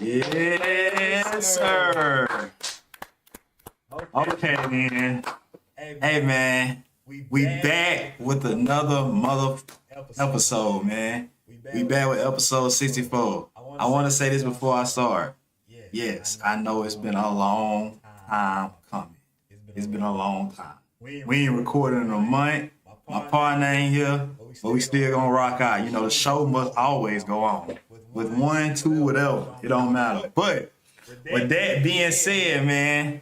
Yes, sir. Okay, man. Hey, man. We back with another mother episode, man. We back with episode 64. I want to say this before I start. Yes, I know it's been a long time coming. It's been a long time. We ain't recording in a month. My partner ain't here, but we still gonna rock out. You know, the show must always go on. With one, two, whatever. It don't matter. But with that being said, man,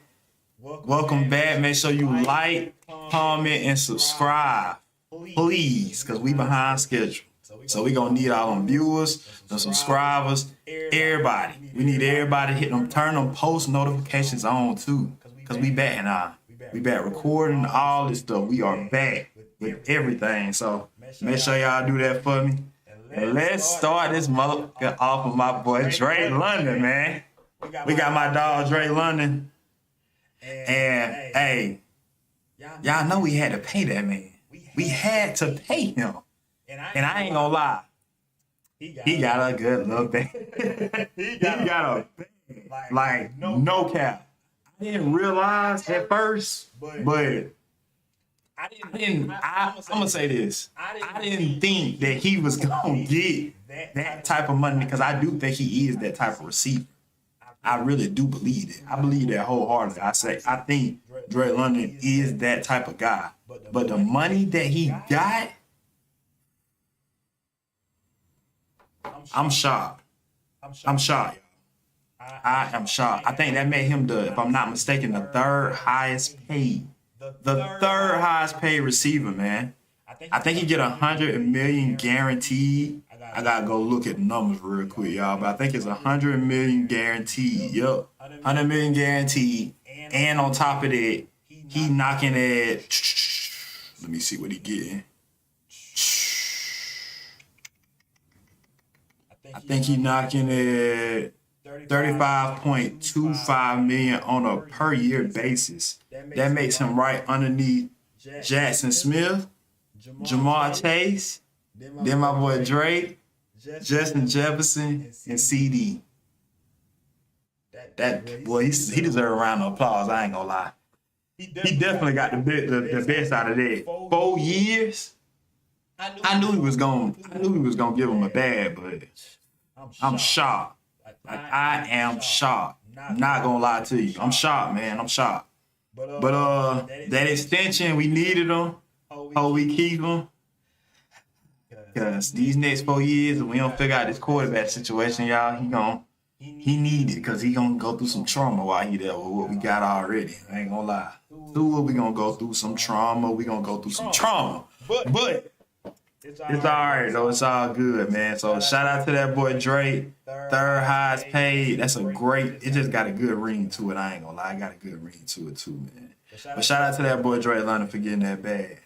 welcome back. Make sure you like, comment, and subscribe. Please, because we behind schedule. So we gonna need all them viewers, the subscribers, everybody. We need everybody to hit them, turn them post notifications on too. Because we back now. We back recording all this stuff. We are back with everything. So make sure y'all do that for me. And let's start this motherfucker off with my boy Dre London, man. We got my dog Dre London. And hey, y'all know we had to pay that man. We had to pay him. And I ain't gonna lie. He got a good little bag. He got a bag. Like, no cap. I didn't realize at first, but I'm gonna say this. I didn't think that he was gonna get that type of money because I do think he is that type of receiver. I really do believe it. I believe that wholeheartedly. I think Dre London is that type of guy. But the money that he got, I'm shocked. I'm shocked, y'all. I am shocked. I think that made him if I'm not mistaken, the third highest paid. The third highest paid receiver, man. I think he get 100 million guaranteed. I gotta go look at the numbers real quick, y'all. But I think it's 100 million guaranteed. Yep, 100 million guaranteed. And on top of that, he knocking at. Let me see what he getting. I think he knocking at 35.25 million on a per year basis. That makes him right underneath Jackson Smith, Jamar Chase, then my boy Drake, Justin Jefferson, and CD. That boy, he deserves a round of applause. I ain't gonna lie. He definitely got the best out of that. 4 years. I knew he was gonna give him a bad, but I'm shocked. Like, I am shocked. I'm not gonna lie to you. I'm shocked, man. I'm shocked. But that extension, we needed him. Hope we keep him. Because these next 4 years, if we don't figure out this quarterback situation, y'all, he need it because he gonna go through some trauma while he there with what we got already. I ain't gonna lie. We gonna go through some trauma. We gonna go through some trauma. But it's all right, though. It's all good, man. So shout out to that boy Drake. Third highest paid. That's it just got a good ring to it. I ain't gonna lie. I got a good ring to it too, man. But shout out to that boy Drake London for getting that bag.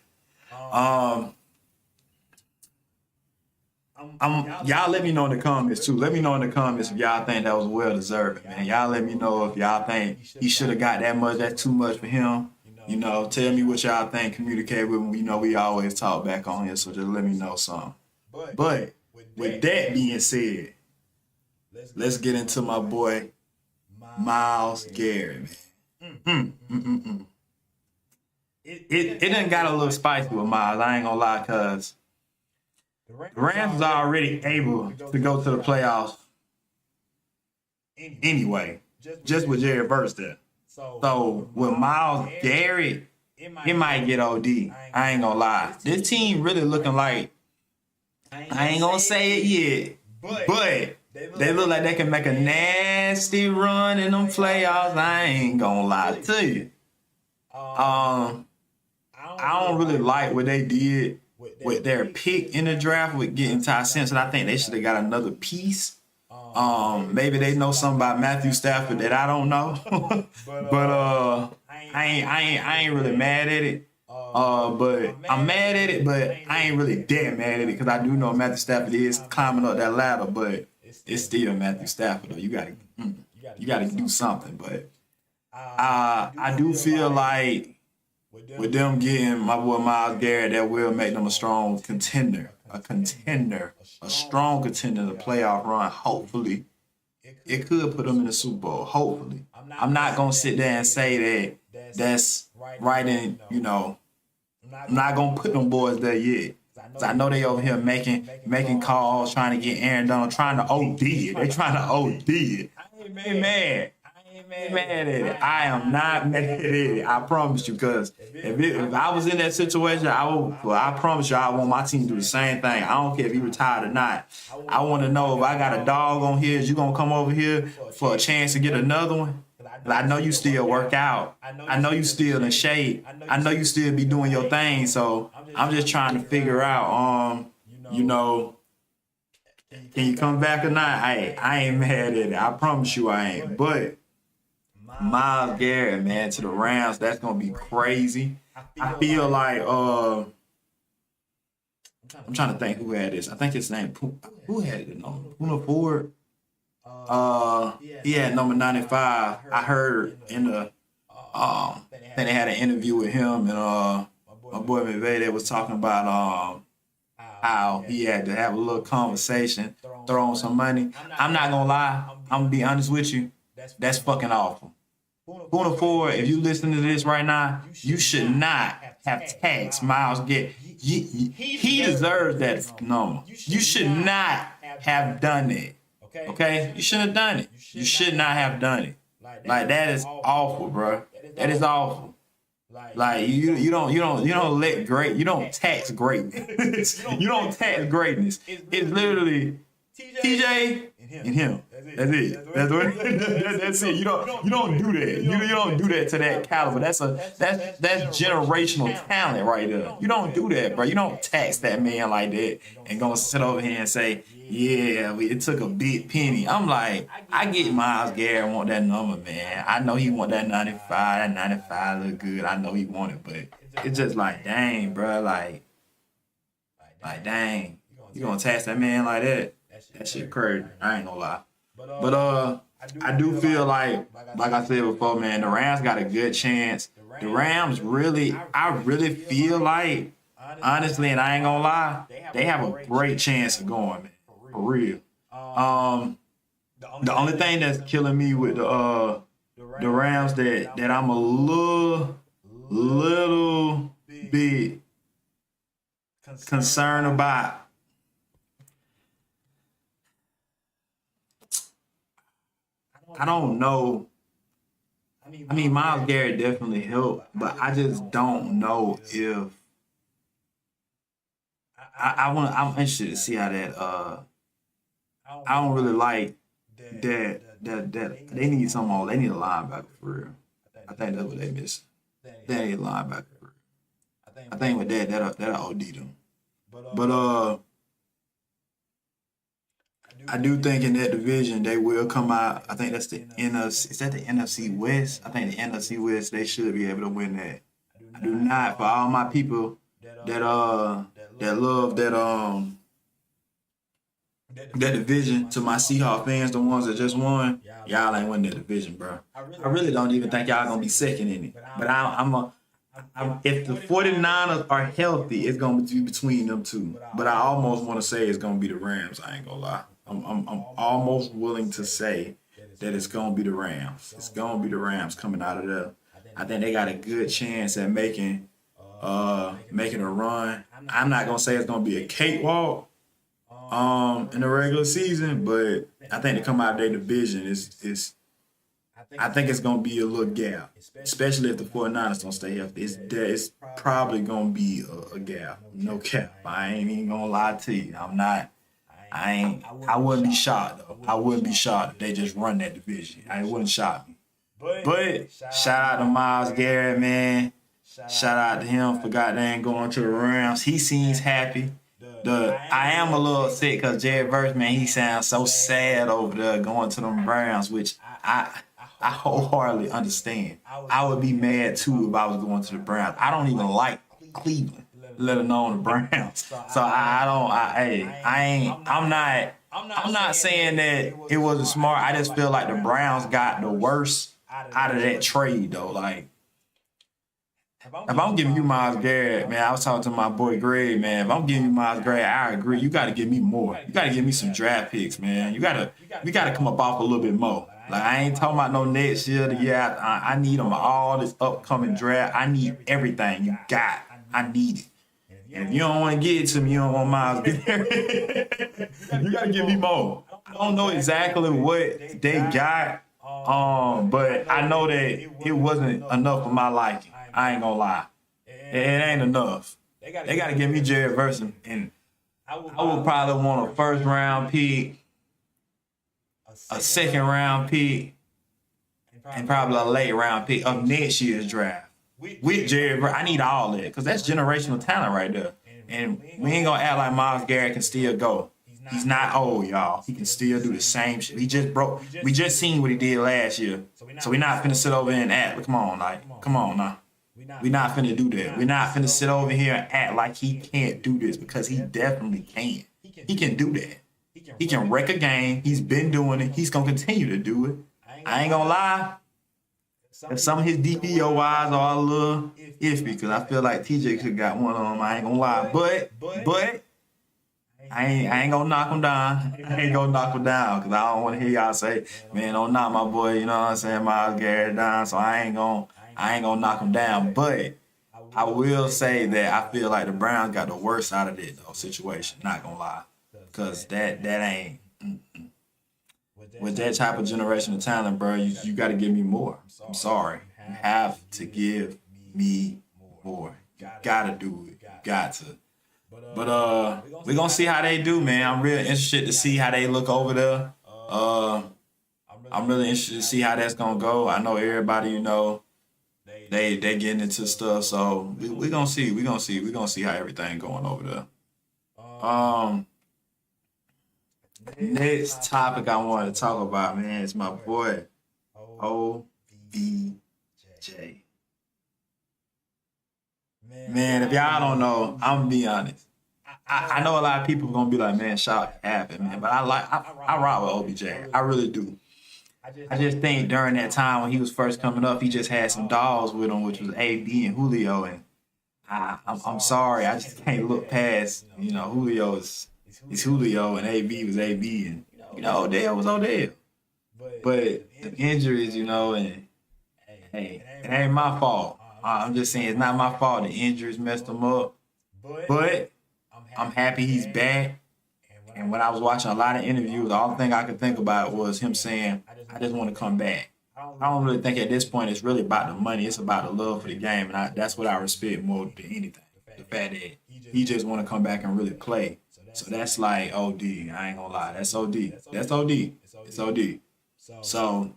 Y'all let me know in the comments too. Let me know in the comments if y'all think that was well deserved, man. Y'all let me know if y'all think he should have got that much. That's too much for him. You know, tell me what y'all think. Communicate with me. You know, we always talk back on here, so just let me know something. But with that being said, let's get into my boy Myles Garrett, man. It done got a little spicy with Myles. I ain't gonna lie, cause the Rams was already able to go to the playoffs anyway, just with Jared Verse there. So with Myles Garrett, it might get OD. I ain't gonna lie. This team really looking like, I ain't gonna say it yet, but they look like they can make a nasty run in them playoffs. I ain't gonna lie to you. I don't really like what they did with their pick in the draft with getting Ty Simpson. I think they should have got another piece. Maybe they know something about Matthew Stafford that I don't know. But I ain't really mad at it. But I'm mad at it, but I ain't really that mad at it because I do know Matthew Stafford is climbing up that ladder, but it's still Matthew Stafford though. You gotta do something. But I do feel like with them getting my boy Myles Garrett, that will make them a strong contender, a strong contender to playoff run. Hopefully, it could put them in the Super Bowl, hopefully. I'm not going to sit there and say that that's right in, you know, I'm not going to put them boys there yet. Cause I know they over here making calls, trying to get Aaron Donald, trying to OD it. They trying to OD it. I ain't mad. I ain't mad at it. I am not mad at it. I promise you. Because if I was in that situation, I promise you I want my team to do the same thing. I don't care if he retired or not. I want to know if I got a dog on here, is you going to come over here for a chance to get another one? I know you still work out. I know you still in shape. I know you still be doing your thing. So I'm just trying to figure out, you know, can you come back or not? I ain't mad at it. I promise you I ain't. But Myles Garrett, man, to the Rams, that's gonna be crazy. I feel like I'm trying to think who had this. I think his name who had it? Puna Ford. He had number 95. I heard in the then they had an interview with him, and my boy McVay was talking about how he had to have a little conversation, throw on some money. I'm not gonna lie, I'm gonna be honest with you, that's fucking awful. Puna Ford, if you listen to this right now, you should not have taxed Myles Garrett. He deserves that number. You should not have done it. Okay? You shouldn't have done it. You should not have done it. Like, that is awful, bro. That is awful. Like, you don't tax greatness. You don't tax greatness. It's literally TJ and him. That's it. That's it. You don't do that. You don't do that to that caliber. That's generational talent right there. You don't do that, bro. You don't tax that man like that and gonna sit over here and say, yeah, it took a big penny. I'm like, I get Myles Garrett want that number, man. I know he want that 95. That 95 look good. I know he want it, but it's just like, dang, bro. Like dang, you gonna tax that man like that? That shit crazy. I ain't gonna lie. But I do feel like I said before, man, the Rams got a good chance. The Rams I really feel like, honestly, and I ain't gonna lie, they have a great chance of going, man. For real. The only thing that's killing me with the Rams that I'm a little bit concerned about. I don't know. I mean, Myles Garrett definitely helped, but I just don't know if I'm interested to see how that. I don't really like that they need some more. They need a linebacker for real. I think that's what they miss. They need a linebacker for real. I think with that'll OD them. But I do think in that division they will come out. I think that's the NFC. Is that the NFC West? I think the NFC West, they should be able to win that. I do not. For all my people that love that division, to my Seahawks fans, the ones that just won, y'all ain't winning that division, bro. I really don't even think y'all gonna be second in it. But if the 49ers are healthy, it's gonna be between them two. But I almost want to say it's gonna be the Rams. I ain't gonna lie. I'm almost willing to say that it's gonna be the Rams. It's gonna be the Rams coming out of there. I think they got a good chance at making a run. I'm not gonna say it's gonna be a cakewalk in the regular season, but I think to come out of their division I think it's gonna be a little gap, especially if the 49ers don't stay healthy. It's probably gonna be a gap. No cap. I ain't even gonna lie to you. I wouldn't be shocked though. I wouldn't be shocked if they just run that division. It wouldn't shock me. But shout out to Myles Garrett, man. Shout out to him for goddamn going to the Rams. He seems happy. I am a little upset because Jared Verse, man, he sounds so sad over there going to them Browns, which I wholeheartedly understand. I would be mad too if I was going to the Browns. I don't even like Cleveland, let alone the Browns. So I'm not saying that it wasn't smart. I just feel like the Browns got the worst out of that trade though. Like, If I'm giving you Myles Garrett, man, I was talking to my boy Greg, man. If I'm giving you Myles Garrett, I agree. You got to give me more. You got to give me some draft picks, man. We got to come up off a little bit more. Like, I ain't talking about no next year. I need them all this upcoming draft. I need everything you got. I need it. And if you don't want to get it to me, you don't want Myles Garrett. You got to give me more. I don't know exactly what they got, but I know that it wasn't enough for my liking. I ain't gonna lie. It ain't enough. They got to give me Jared Verse, and I would probably want a first round pick, a second round pick, and probably a late round pick of next year's draft. With Jared Verse, I need all that because that's generational talent right there. And we ain't gonna act like Myles Garrett can still go. He's not old, y'all. He can still do the same shit. He just broke. We just seen what he did last year. So we're not finna sit over here and act. Come on now. We're not finna do that. We're not finna sit over here and act like he can't do this because he definitely can. He can do that. He can wreck a game. He's been doing it. He's gonna continue to do it. I ain't gonna lie. If some of his DPOIs are a little iffy, because I feel like TJ could got one of them. I ain't gonna lie, but I ain't gonna knock him down. I ain't gonna knock him down because I don't want to hear y'all say, man, don't knock my boy. You know what I'm saying, Myles Garrett down. So I ain't gonna knock him down. But I will say that I feel like the Browns got the worst out of it though situation. Not gonna lie, because that ain't. With that type of generational talent, bro, you got to give me more. I'm sorry. You have to give me more. You got to do it. You got to. But we're going to see how they do, man. I'm really interested to see how they look over there. I'm really interested to see how that's going to go. I know everybody, you know, they getting into stuff. So we're going to see. We're going to see how everything going over there. Next topic I want to talk about, man, is my boy OBJ. Man, if y'all don't know, I'm gonna be honest. I know a lot of people are gonna be like, man, shout happened, man. But I rock with OBJ. I really do. I just think during that time when he was first coming up, he just had some dogs with him, which was AB and Julio. And I'm sorry, I just can't look past, you know, Julio is Julio and AB was AB, and you know Odell was Odell. But the injuries, you know, and hey, it ain't my fault. I'm just saying it's not my fault. The injuries messed him up. But I'm happy he's back. And when I was watching a lot of interviews, the only thing I could think about was him saying, I just want to come back. I don't really think at this point it's really about the money. It's about the love for the game. And that's what I respect more than anything. The fact that he just want to come back and really play. So that's like OD. I ain't gonna lie. That's OD. That's OD. It's OD. So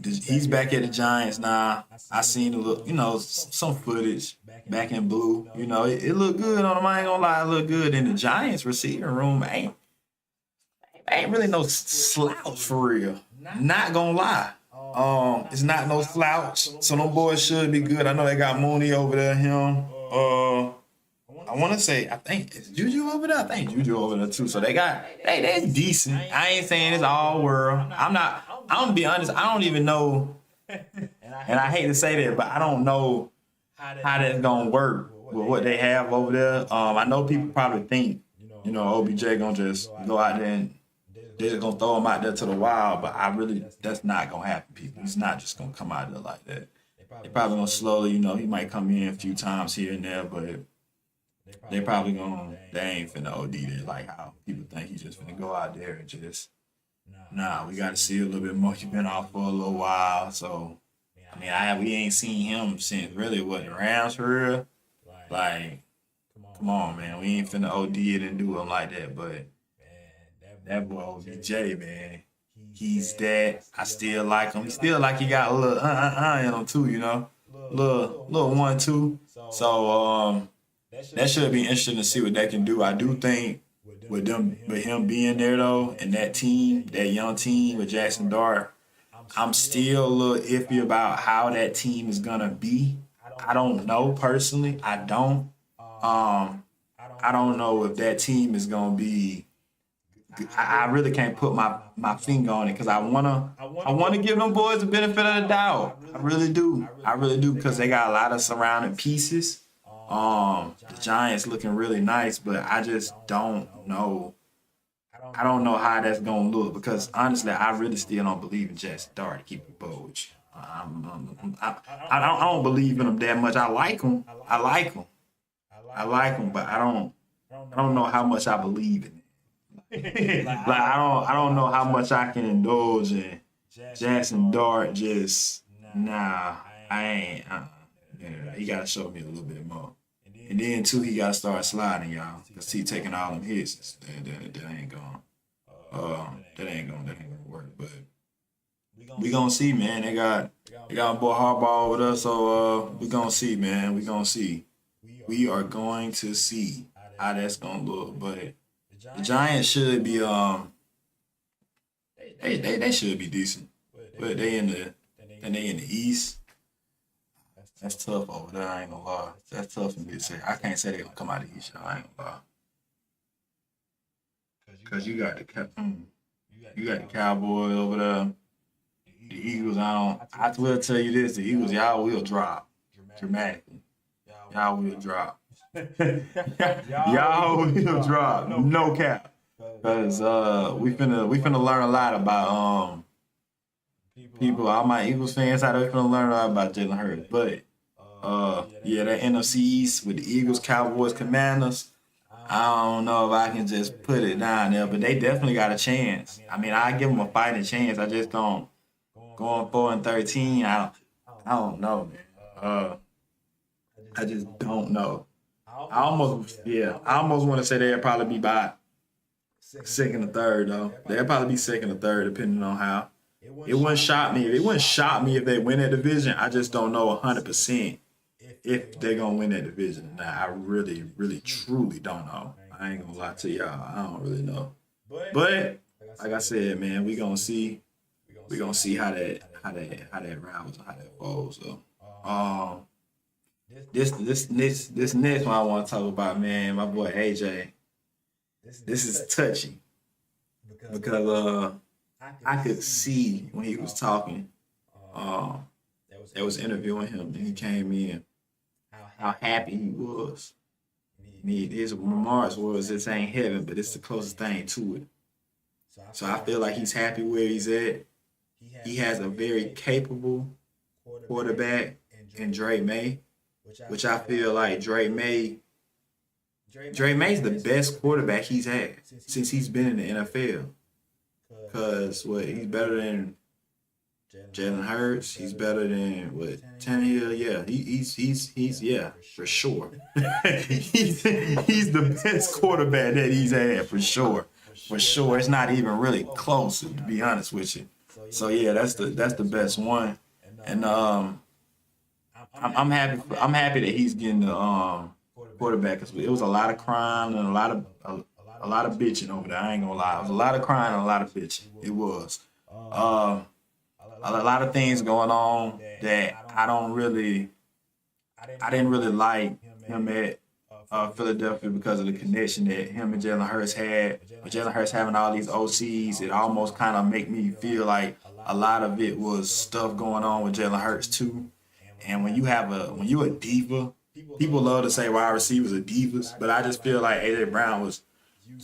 he's back at the Giants now. I seen a little, you know, some footage back in blue. You know, it looked good on him. I ain't gonna lie. It looked good. In the Giants receiving room, ain't really no slouch for real. Not gonna lie. It's not no slouch. So them boys should be good. I know they got Mooney over there. Him. I want to say, I think it's Juju over there. I think Juju over there too. So they decent. I ain't saying it's all world. I'm gonna be honest. I don't even know, and I hate to say that, but I don't know how that's gonna work with what they have over there. I know people probably think, you know, OBJ gonna just go out there and they're just gonna throw him out there to the wild, but that's not gonna happen, people. He's not just gonna come out there like that. They probably gonna slowly, you know, he might come in a few times here and there, but they ain't finna OD it like how people think he's just finna go out there and just, nah, we gotta see a little bit more. He's been off for a little while, so, I mean, we ain't seen him since really, the Rams for real? Like, come on, man, we ain't finna OD it and do him like that, but that boy OBJ, man, he's that. I still like him. He still like he got a little in him too, you know, little 1-2. So, that should be interesting to see what they can do. I do think with him being there though, and that team, that young team with Jackson Dart, I'm still a little iffy about how that team is gonna be. I don't know personally. I don't know if that team is gonna be I really can't put my finger on it because I wanna give them boys the benefit of the doubt. I really do. I really do because they got a lot of surrounding pieces. The Giants looking really nice, but I just don't know. I don't know how that's gonna look because honestly, I really still don't believe in Jackson Dart to keep it bulge. I don't believe in him that much. I like him. I like him. I like him, but I don't know how much I believe in it. Like I don't know how much I can indulge in Jackson Dart. Just nah, I ain't. Yeah, he gotta show me a little bit more. And then too, he gotta start sliding, y'all, cause he taking all them hits. That ain't going. That ain't gonna work. But we gonna see, man. They got my boy Harbaugh with us, so we gonna see, man. We gonna see. We are going to see how that's gonna look, but. The Giants should be they should be decent, but they in the East. That's tough over there. I ain't gonna lie. That's tough for me to say. I can't say they gonna come out of the East. I ain't gonna lie. Cause you got the Cowboys over there. The Eagles. I will tell you this: the Eagles, y'all will drop dramatically. Y'all will drop. Y'all will drop. No cap. Cause we finna learn a lot about people. All my Eagles fans out there finna learn a lot about Jalen Hurts. But yeah, that NFC East with the Eagles, Cowboys, Commanders. I don't know if I can just put it down there, but they definitely got a chance. I mean, I give them a fighting chance. I just don't. Going 4-13, I don't know, man. I just don't know. I almost want to say they'll probably be by second or third though. They'll probably be second or third depending on how. It wouldn't shock me. It wouldn't shock me if they win that division. I just don't know 100% if they're gonna win that division. Now I really, really, truly don't know. I ain't gonna lie to y'all. I don't really know. But like I said, man, we gonna see. We gonna see how that rivals and how that falls. So, this next one I want to talk about, man. My boy AJ. This is touchy because I could see when he was talking. They was interviewing him, and he came in how happy he was. His remarks was, "This ain't heaven, but it's the closest thing to it." So I feel like he's happy where he's at. He has a very capable quarterback in Drake May, which I feel like Drake May's the best quarterback he's had since he's been in the NFL. Because he's better than Jalen Hurts. He's better than Tannehill. Yeah, he's yeah, for sure. he's the best quarterback that he's had for sure. For sure, it's not even really close, to be honest with you. So yeah, that's the best one, and I'm happy that he's getting the quarterback because it was a lot of crime and a lot of bitching over there. I ain't gonna lie, it was a lot of crying and a lot of bitching. It was a lot of things going on that I didn't really like him at Philadelphia because of the connection that him and Jalen Hurts had. With Jalen Hurts having all these OCs, it almost kind of make me feel like a lot of it was stuff going on with Jalen Hurts too. And when you're a diva, people love to say wide receivers are divas, but I just feel like AJ Brown was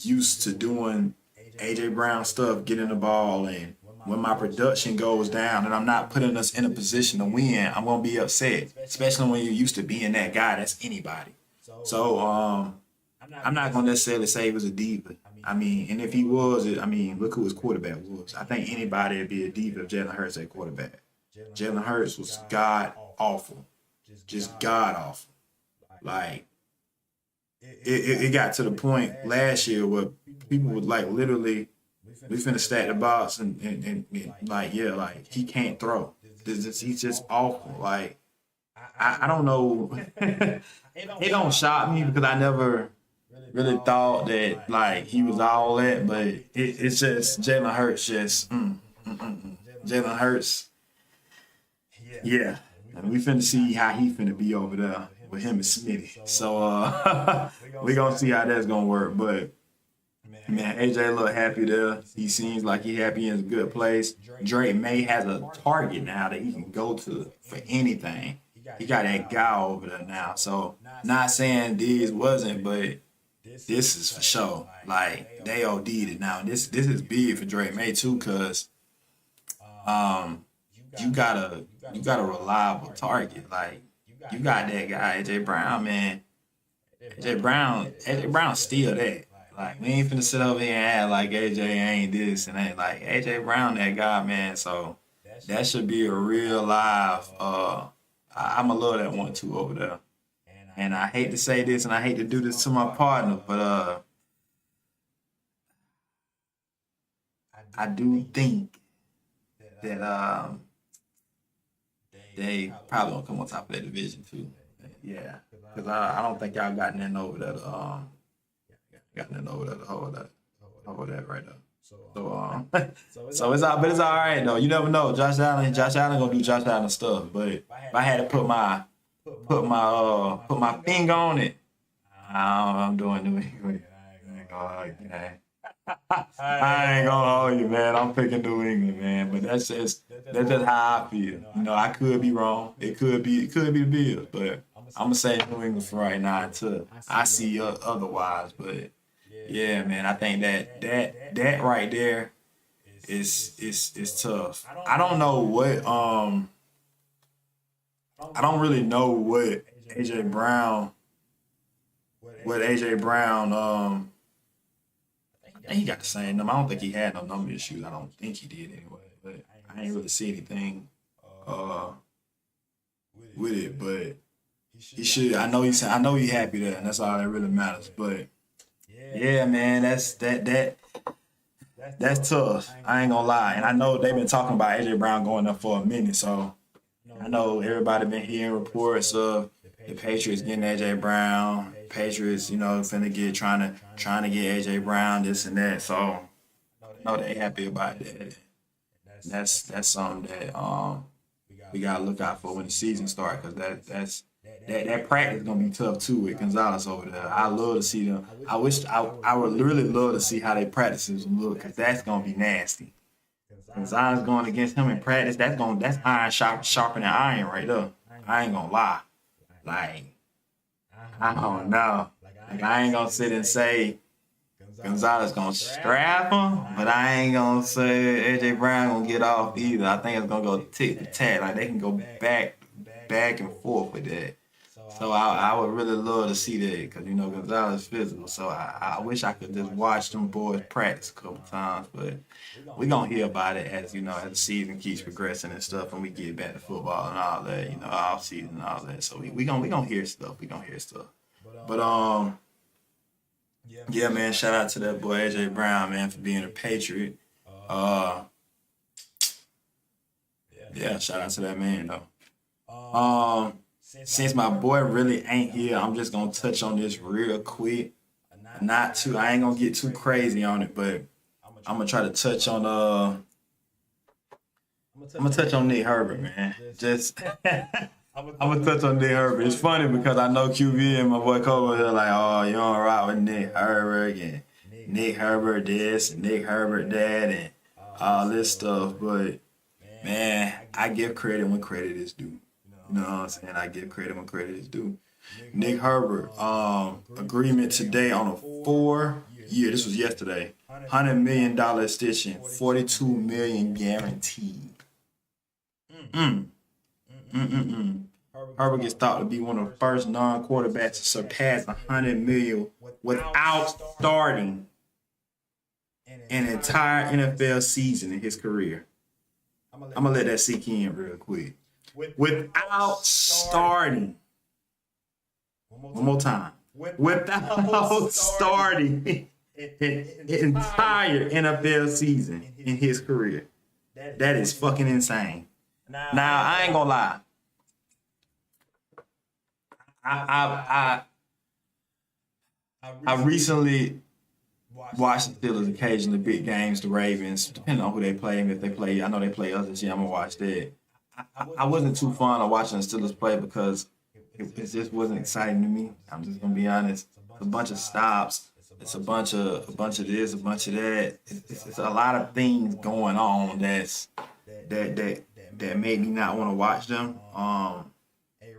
used to doing AJ Brown stuff, getting the ball, and when my production goes down and I'm not putting us in a position to win, I'm gonna be upset, especially when you're used to being that guy. That's anybody. So I'm not gonna necessarily say he was a diva. I mean, and if he was, look who his quarterback was. I think anybody would be a diva if Jalen Hurts at quarterback. Jalen Hurts was god awful, just god awful. Like it got to the point last year where people would like literally, we finna stack the box and like yeah, like he can't throw. He's just awful. Like I don't know. It don't shock me because I never really thought that like he was all that, but it's just Jalen Hurts Jalen Hurts. Yeah. I mean, we finna see how he finna be over there with him and Smitty. So we gonna see how that's gonna work. But Man, AJ look happy there. He seems like he happy in a good place. Drake May has a target now that he can go to for anything. He got that guy over there now. So not saying these wasn't, but this is for sure. Like they OD'd it now. This is big for Drake May too, cause um you got a reliable target. Like you got that guy AJ Brown, man. AJ Brown still that. Like we ain't finna sit over here and act like AJ ain't this and ain't like AJ Brown that guy, man. So that should be a real live. I'ma love that 1-2 over there. And I hate to say this, and I hate to do this to my partner, but I do think that they probably gonna come on top of that division too. Yeah, because I don't think y'all got nothing over that. Got nothing over that. Over that right now. So it's all, but it's all right though. You never know. Josh Allen gonna do Josh Allen stuff. But if I had to put my finger on it, I'm doing New England. I ain't gonna hold you, man. I'm picking New England, man. But that's just how I feel. You know, I could be wrong. It could be the Bills, but I'm gonna say New England for right now until I see otherwise. But yeah, man, I think that right there is tough. I don't know what I don't really know what AJ Brown I think he got the same number. I don't think he had no number issues. I don't think he did anyway. But I ain't really see anything with it. But he should. I know he happy there, and that's all that really matters. But yeah, man, that's tough. I ain't gonna lie. And I know they've been talking about AJ Brown going up for a minute, so I know everybody been hearing reports of the Patriots getting AJ Brown. Patriots, finna get trying to get AJ Brown, this and that. So I know they happy about that. That's something that we gotta look out for when the season starts, because that practice is gonna be tough too with Gonzalez over there. I love to see them. I would really love to see how they practices look, because that's gonna be nasty. Gonzalez going against him in practice, that's iron sharpening iron right there. I ain't gonna lie. Like, I don't know. Like, I ain't gonna sit and say Gonzalez gonna strap him, but I ain't gonna say AJ Brown gonna get off either. I think it's gonna go tick for tat. Like, they can go back and forth with that. So I would really love to see that, because Gonzalez is physical. So I wish I could just watch them boys practice a couple times, but we gonna hear about it as as the season keeps progressing and stuff, and we get back to football and all that, off season and all that. So we gonna hear stuff. But yeah, man, shout out to that boy AJ Brown, man, for being a Patriot. Yeah, shout out to that man though. Since my boy really ain't here, I'm just gonna touch on this real quick. I ain't gonna get too crazy on it, but I'm gonna try to touch on Nick Herbig, man. I'm gonna touch on Nick Herbig. It's funny because I know QB and my boy Cole here like, oh, you don't rock with Nick Herbig and Nick Herbig this and Nick Herbig that and all this stuff, but man, I give credit when credit is due. You know what I'm saying? I give credit when credit is due. Nick Herbig, agreement today on a 4-year. This was yesterday. $100 million extension, $42 million guaranteed. Herbig is thought to be one of the first non-quarterbacks to surpass $100 million without starting an entire NFL season in his career. I'm gonna let that sink in real quick. Without starting. One more time. Without starting an entire NFL season in his career. That is fucking insane. Now, I ain't gonna lie. I recently watched the Steelers occasionally, big games, the Ravens, depending on who they play. If they play, I know they play us this year, I'm gonna watch that. I wasn't too fond of watching the Steelers play because it just wasn't exciting to me. I'm just gonna be honest. It's a bunch of stops, It's a bunch of this, a bunch of that. It's a lot of things going on that made me not want to watch them.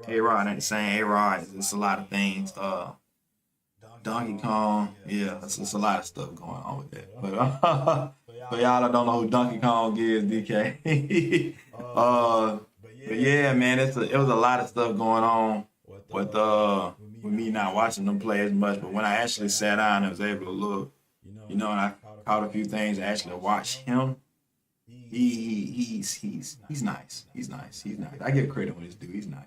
A-Rod ain't the same. A-Rod, it's a lot of things. Donkey Kong, yeah, it's a lot of stuff going on with that. But for y'all that don't know who Donkey Kong is, DK. But yeah, man, it was a lot of stuff going on with me not watching them play as much. But when I actually sat down and was able to look, and I caught a few things, I actually watch him. He's nice. He's nice. I give credit when this dude. He's nice.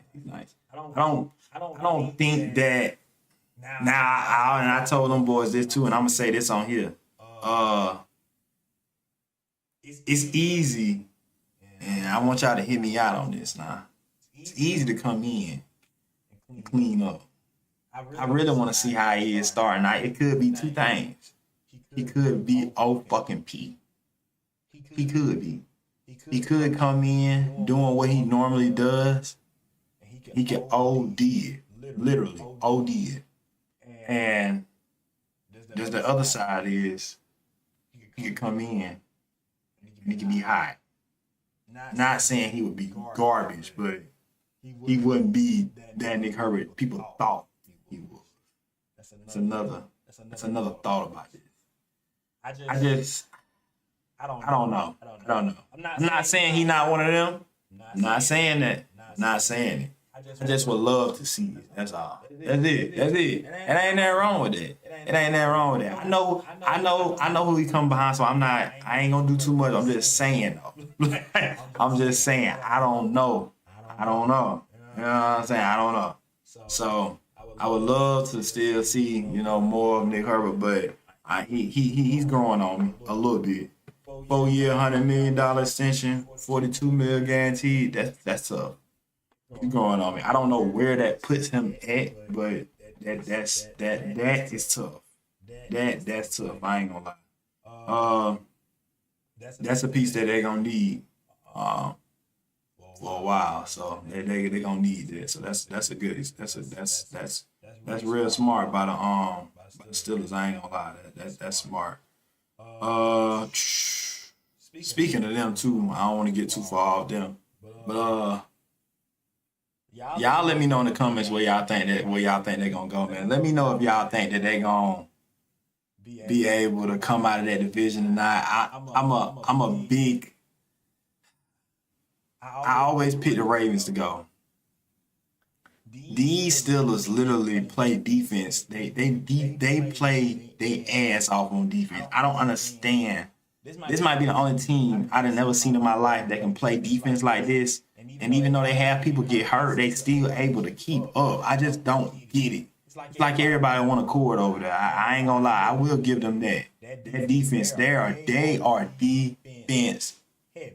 I don't think that. Now, and I told them boys this too, and I'm gonna say this on here. It's easy, and I want y'all to hear me out on this now. It's easy to come in and clean up. I really want to see how he is starting. Now, it could be two things. He could be fucking-P. He could be. He could come in doing what he normally does. He can OD it, literally OD it. And there's the other side is he could come in and he could be hot. Not saying he would be garbage, but he wouldn't be that Nick Herbig people thought he would. That's another thought about this. I don't know. I'm not saying he's not one of them. I'm not saying that. Not saying it. I just would love to see it. That's all. That's it. It ain't nothing wrong with that. I know who he come behind, so I ain't gonna do too much. I'm just saying though. I'm just saying, I don't know. You know what I'm saying? I don't know. So I would love to still see, more of Nick Herbig, but he's growing on me a little bit. 4-year, $100 million extension, $42 million guaranteed. That's tough. He's growing on me. I don't know where that puts him at, but that is tough. That's tough. I ain't gonna lie. That's a piece that they're gonna need for a while. So they gonna need that. So that's a good. That's real smart by the Steelers. I ain't gonna lie. That's smart. Speaking of them too, I don't want to get too far off them, but y'all let me know in the comments where y'all think they're gonna go, man. Let me know if y'all think that they gonna be able to come out of that division or not. I'm a big. I always pick the Ravens to go. These Steelers literally play defense. They play their ass off on defense. I don't understand. This might be the only team I've never seen in my life that can play defense like this. And even though they have people get hurt, they still able to keep up. I just don't get it. It's like everybody want to cord over there. I ain't gonna lie. I will give them that. That defense, they are defense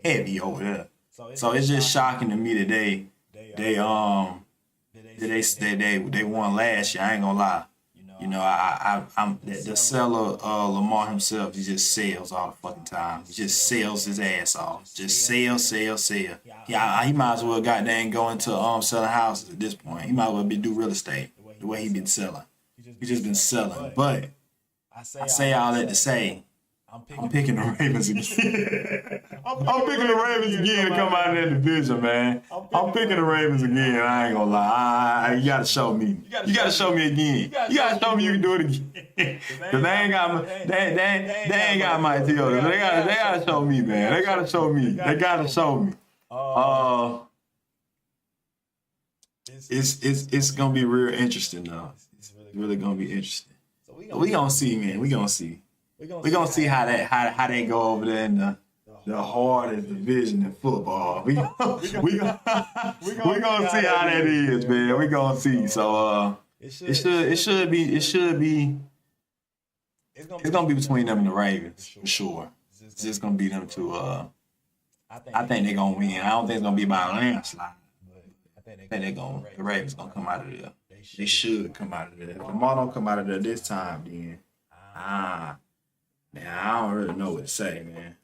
heavy over there. So it's just shocking to me that they won last year. I ain't gonna lie. I'm the seller Lamar himself. He just sells all the fucking time. He just sells his ass off. Just sell. Yeah, he might as well goddamn go into selling houses at this point. He might as well do real estate the way he been selling. He just been selling. But I say all that to say, I'm picking the Ravens again. I'm picking the Ravens again to come out of that division, man. I'm picking the Ravens again. I ain't gonna lie. You gotta show me. You gotta show me again. You gotta show me you can do it again. Cause they ain't got my deal. They gotta show me, man. They gotta show me. It's gonna be real interesting though. It's really gonna be interesting. We gonna see, man. We gonna see. We're gonna see how they go over there in the hardest division in football. We gonna see how that is, man. We gonna see. So it should be it's gonna be between them and the Ravens for sure. It's just gonna be them two. I think they're gonna win. I don't think it's gonna be by a landslide. I think the Ravens gonna come out of there. They should come out of there. If Lamar don't come out of there this time, then man, I don't really know what to say, man.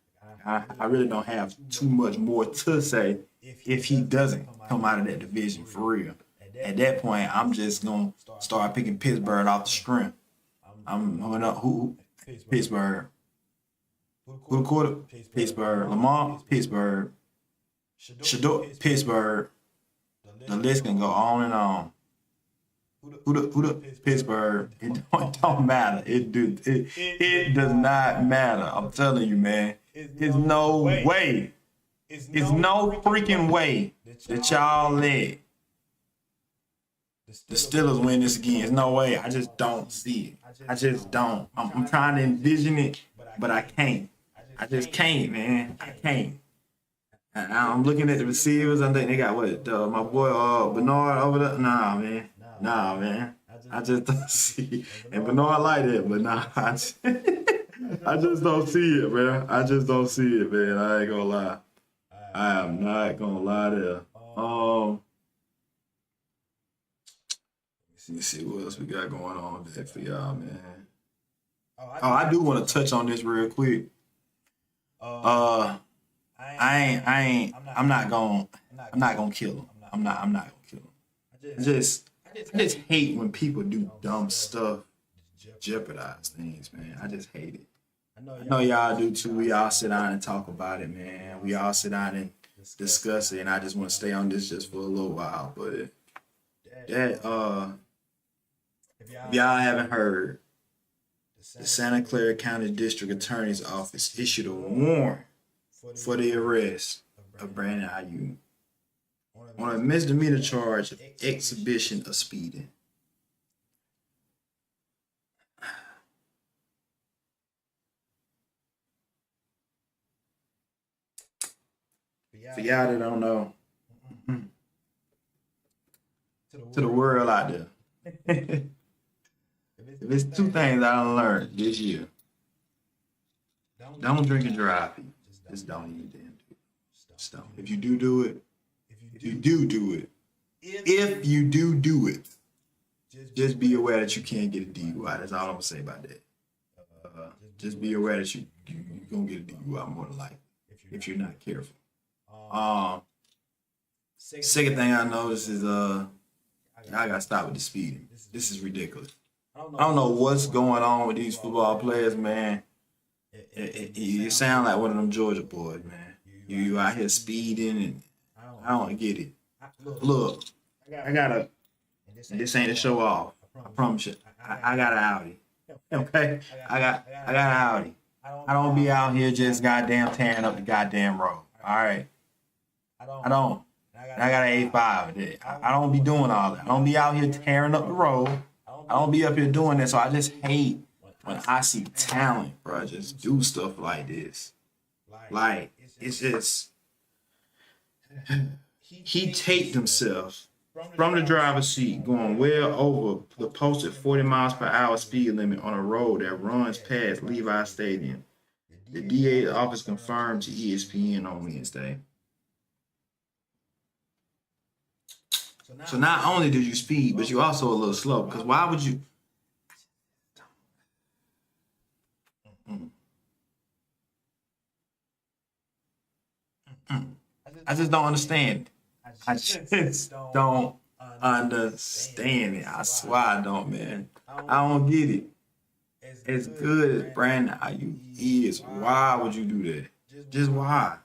I really don't have too much more to say if he doesn't come out of that division for real. At that point, I'm just going to start picking Pittsburgh off the strength. I'm moving up. Who? Pittsburgh. Who the quarter? Pittsburgh. Lamar. Pittsburgh. Shador. Pittsburgh. The list can go on and on. Who the Pittsburgh? It don't matter. It does not matter. I'm telling you, man. There's no way. There's no freaking way that y'all let the Steelers win this again. There's no way. I just don't see it. I just don't. I'm trying to envision it, but I can't. I just can't, man. I can't. I'm looking at the receivers. I think they got what? My boy Bernard over there. Nah, man. I just don't see it. And Bernard like it, but nah. I just don't see it, man. I just don't see it, man. I ain't gonna lie. I am not gonna lie there. Let's see what else we got going on there for y'all, man. I do want to touch on this real quick. I'm not gonna kill him. I'm not gonna kill him. I just hate when people do dumb stuff, jeopardize things, man. I just hate it. I know y'all do too. We all sit down and talk about it, man. We all sit down and discuss it, and I just want to stay on this just for a little while. But that if y'all haven't heard, the Santa Clara County District Attorney's Office issued a warrant for the arrest of Brandon Ayuk on a misdemeanor charge of exhibition of speeding. For y'all that don't know, to the world out there, if it's two things I learned this year, don't drink and drive, people. Just don't even damn do it. Just don't. If you do it, just be aware that you can't get a DUI. That's all I'm gonna say about that. Just be aware that you're gonna get a DUI more than likely if you're not careful. Second thing I noticed is I gotta stop with the speeding. This is ridiculous. I don't know what's going on with these football players, man. You sound like one of them Georgia boys, man. You out here speeding, and I don't get it. Look, I got this ain't a show off. I promise you. I got an Audi. Okay? I got an Audi. I don't be out here just goddamn tearing up the goddamn road. All right? I don't. I got an A5. I don't be doing all that. I don't be out here tearing up the road. I don't be up here doing that. So I just hate when I see talent, bro, just do stuff like this. Like, it's just, he taped himself from the driver's seat going well over the posted 40 miles per hour speed limit on a road that runs past Levi Stadium. The DA's office confirmed to ESPN on Wednesday. So not only did you speed, but you also a little slow. Because why would you? I just don't understand it. I just don't understand it. I swear I don't, man. I don't get it. As good as Brandon Ayuk is, why would you do that? Just why?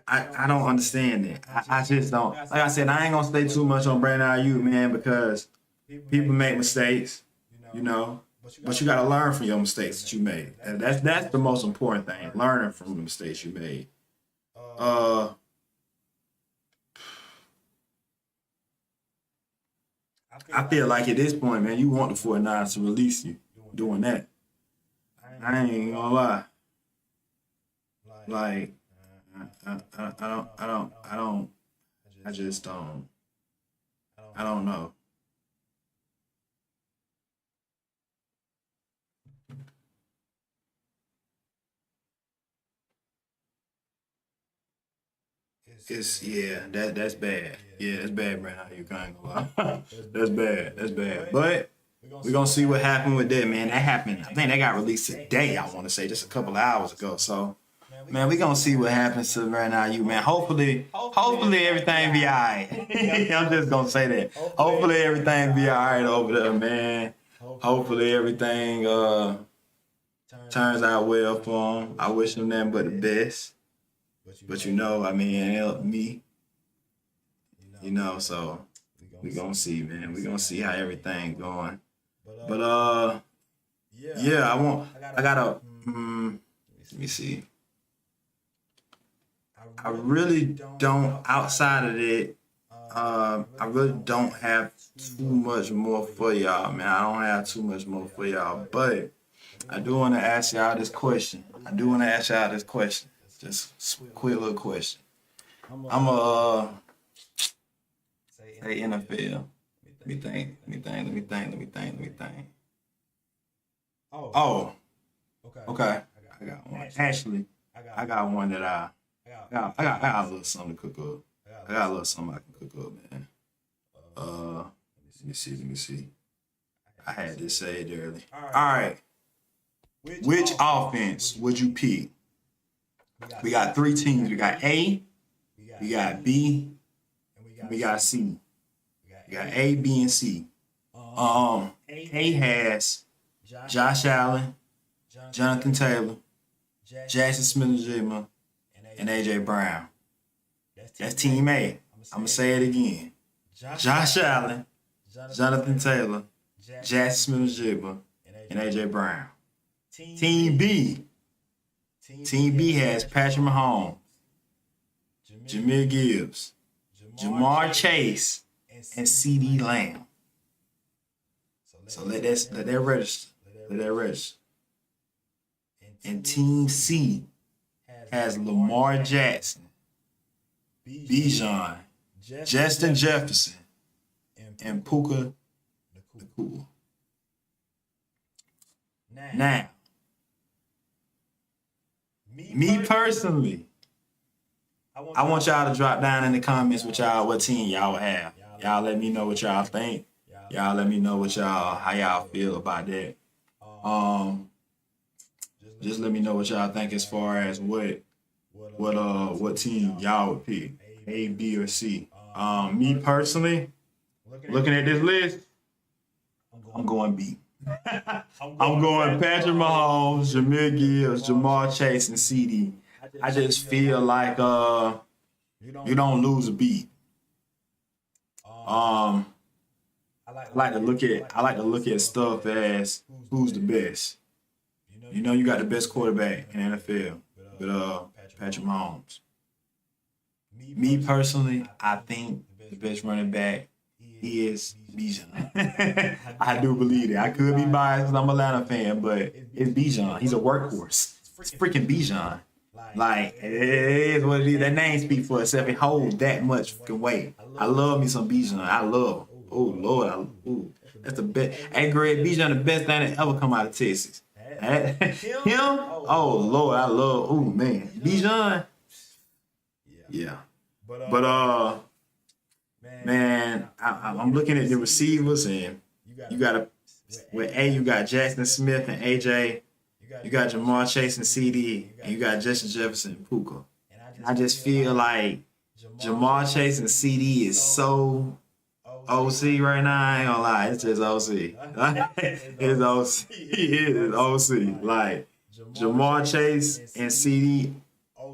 I don't understand it. I just don't. Like I said, I ain't gonna stay too much on Brandon Ayuk, man, because people make mistakes, you know. But you gotta learn from your mistakes that you made. And that's the most important thing. Learning from the mistakes you made. I feel like at this point, man, you want the 49ers to release you doing that. I ain't gonna lie. Like, I just don't. I don't know. That's bad. Yeah, that's bad, Brandon. You can't go lie. That's bad. But we're gonna see what happened with that, man. That happened. I think they got released today. I want to say just a couple of hours ago. So, man, we're gonna see what happens to Brandon Ayuk, man. Hopefully everything be alright. I'm just gonna say that. Hopefully everything be alright over there, man. Hopefully everything turns out well for him. I wish him nothing but the best. But you know, I mean, it helped me. You know, so we gonna see, man. We gonna see how everything going. But yeah, I gotta. Let me see. I really don't. Outside of it, I really don't have too much more for y'all, man. I don't have too much more for y'all, but I do want to ask y'all this question. Just a quick little question. I'm a say NFL. Let me think. Oh, okay. I got one. Actually, I got one that I got a little something to cook up. I got a little something I can cook up, man. Let me see. I had this saved early. All right. Which offense would you pick? We got 3 teams. We got A, we got B, and we got C. We got A, B, and C. A has Josh Allen, Jonathan Taylor, Jackson Smith-Njigba, and AJ Brown. That's Team A. I'm going to say it again. Josh Allen, Jonathan Taylor, Jackson Smith-Njigba, and AJ Brown. Team B. Team B has Patrick Mahomes, Jameer Gibbs, Jamar Chase, and CD Lamb. So let that register. And Team C has Lamar Jackson, Bijan, Justin Jefferson, and Puka Nacua. Now, me personally, I want y'all to drop down in the comments what team y'all would have. Y'all let me know what y'all think. Y'all let me know how y'all feel about that. Just let me know what y'all think as far as what team y'all would pick, A, B, or C. Me personally, looking at this list, I'm going B. I'm going Patrick Mahomes, Jameer Gibbs, Jamar Chase, and CD. I just feel like you don't lose a beat. I like to look at stuff as who's the best. You know, you got the best quarterback in the NFL, but Patrick Mahomes. Me personally, I think the best running back is Bijan. I do believe that. I could be biased because I'm a Atlanta fan, but it's Bijan. He's a workhorse. It's freaking Bijan. Like, it is what it is. That name speaks for itself. It holds that much fucking weight. I love me some Bijan. I love him. Oh, Lord. That's the best. Hey, Greg, Bijan, the best thing that ever come out of Texas. Him? Oh, Lord, I love. Oh, man. Bijan. Yeah. But, man, I'm looking at the receivers, and you got with A, you got Jackson Smith and AJ. You got Jamar Chase and CD, and you got Justin Jefferson and Puka. And I just feel like Jamar Chase and CD is so OC right now. I ain't gonna lie, it's just OC. It's OC. It is OC. Like, Jamar Chase and CD,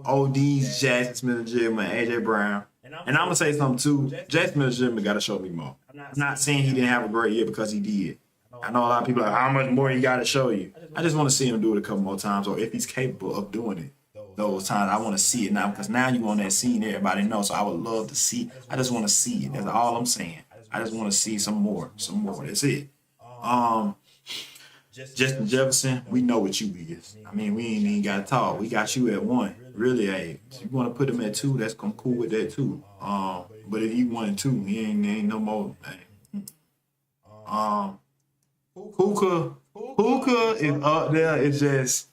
OD's Jackson Smith-Njigba and AJ Brown. And I'm gonna say something too. Jackson Smith-Njigba got to show me more. I'm not saying he didn't have a great year, because he did. I know a lot of people are like, how much more he got to show you? I just want to see him do it a couple more times, or if he's capable of doing it those times. I want to see it now, because now you on that scene, everybody knows. So I would love to see. I just want to see it. That's all I'm saying. I just want to see some more. That's it. Justin Jefferson, we know what you is. I mean, we ain't even got to talk. We got you at 1. Really, hey. If you want to put him at 2, that's cool with that too. But if you 1 and 2, he ain't no more. Puka is up there. It's just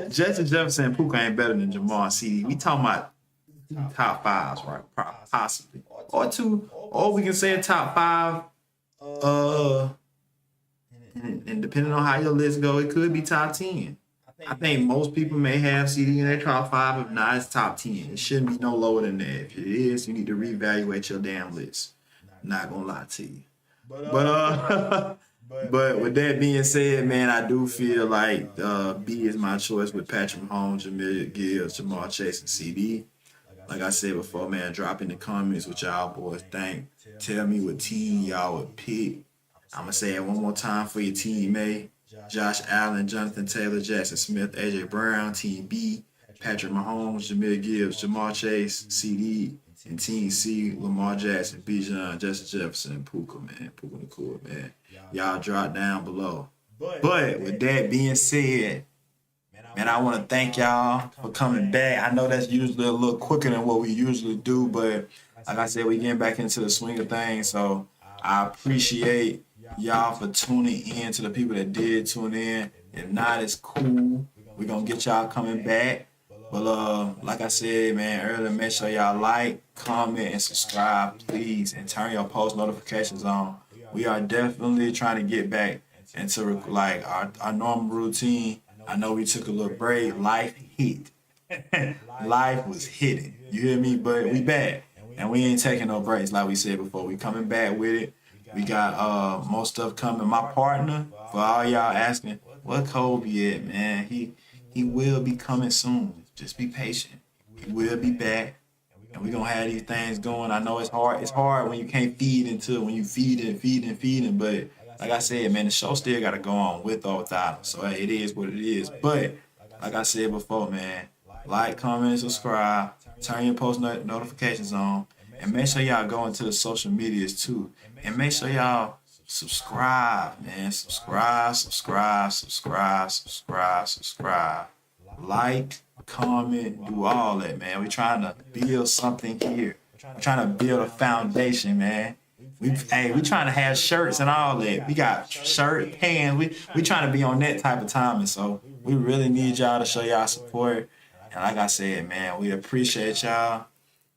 Justin Jefferson and Puka ain't better than Jamar CD. We talking about top 5s, right? Possibly, or 2, or we can say a top 5. And depending on how your list go, it could be top 10. I think most people may have CD in their top 5. If not, it's top 10. It shouldn't be no lower than that. If it is, you need to reevaluate your damn list. Not gonna lie to you. But with that being said, man, I do feel like B is my choice with Patrick Mahomes, Jameer Gibbs, Jamar Chase, and CD. Like I said before, man, drop in the comments what y'all boys think. Tell me what team y'all would pick. I'm going to say it one more time for your team A. Josh Allen, Jonathan Taylor, Jackson Smith, AJ Brown. Team B, Patrick Mahomes, Jameer Gibbs, Jamar Chase, CD. And Team C, Lamar Jackson, Bijan, Justin Jefferson, and Puka, man. Puka the cool, man. Y'all drop down below. But with that being said, man, I want to thank y'all for coming back. I know that's usually a little quicker than what we usually do, but like I said, we getting back into the swing of things. So I appreciate y'all for tuning in, to the people that did tune in. If not, it's cool. We're going to get y'all coming back. But like I said, man, earlier, make sure y'all like, comment, and subscribe, please, and turn your post notifications on. We are definitely trying to get back into like our normal routine. I know we took a little break. Life hit. Life was hitting. You hear me? But we back. And we ain't taking no breaks like we said before. We coming back with it. We got more stuff coming. My partner, for all y'all asking, what Kobe at, man? He will be coming soon. Just be patient. He will be back. And we're going to have these things going. I know it's hard. It's hard when you can't feed when you feeding. But like I said, man, the show still got to go on with or without him. So it is what it is. But like I said before, man, like, comment, and subscribe. Turn your post notifications on. And make sure y'all go into the social medias too. And make sure y'all subscribe, man. Subscribe. Like, comment, do all that, man. We're trying to build something here. We're trying to build a foundation, man. We trying to have shirts and all that. We got shirt, pants. We trying to be on that type of timing. So we really need y'all to show y'all support. And like I said, man, we appreciate y'all.